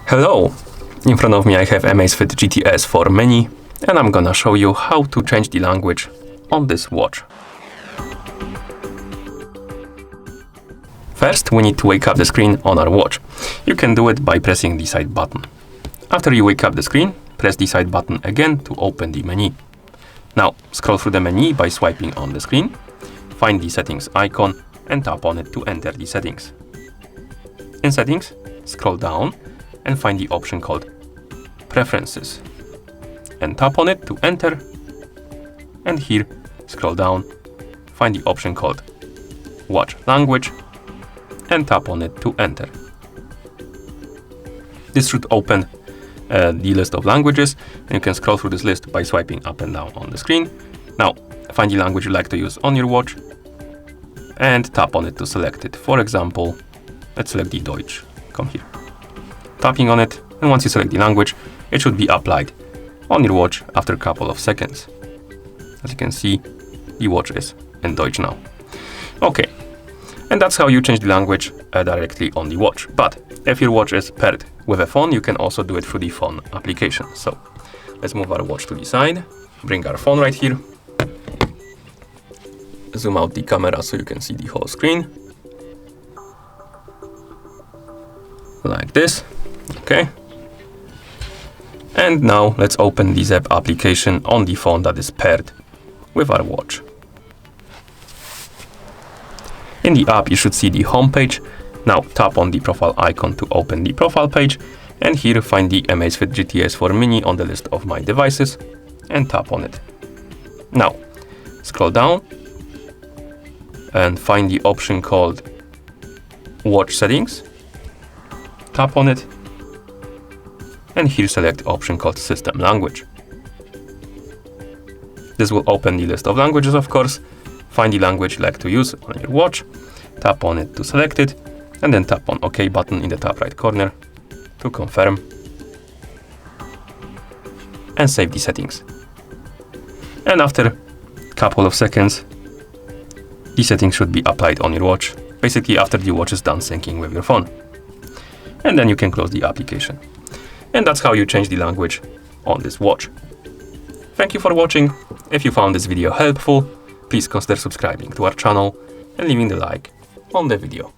Hello! In front of me I have Amazfit GTS for Mini, and I'm gonna show you how to change the language on this watch. First, we need to wake up the screen on our watch. You can do it by pressing the side button. After you wake up the screen, press the side button again to open the menu. Now, scroll through the menu by swiping on the screen, find the settings icon and tap on it to enter the settings. In settings, scroll down and find the option called Preferences and tap on it to enter, and here scroll down, find the option called Watch Language and tap on it to enter. This should open the list of languages, and you can scroll through this list by swiping up and down on the screen. Now find the language you like to use on your watch and tap on it to select it. For example, let's select the Deutsch. Come here. Tapping on it, and once you select the language, it should be applied on your watch after a couple of seconds. As you can see, the watch is in Deutsch now. Okay, and that's how you change the language directly on the watch. But if your watch is paired with a phone, you can also do it through the phone application. So let's move our watch to the side, bring our phone right here, zoom out the camera so you can see the whole screen, like this. Okay, and now let's open the Zap application on the phone that is paired with our watch. In the app, you should see the home page. Now tap on the profile icon to open the profile page, and here find the Amazfit GTS for Mini on the list of my devices and tap on it. Now scroll down and find the option called Watch Settings. Tap on it, and here select the option called System Language. This will open the list of languages, of course. Find the language you like to use on your watch, tap on it to select it, and then tap on OK button in the top right corner to confirm and save the settings. And after a couple of seconds, the settings should be applied on your watch, basically after the watch is done syncing with your phone. And then you can close the application. And that's how you change the language on this watch. Thank you for watching. If you found this video helpful, please consider subscribing to our channel and leaving the like on the video.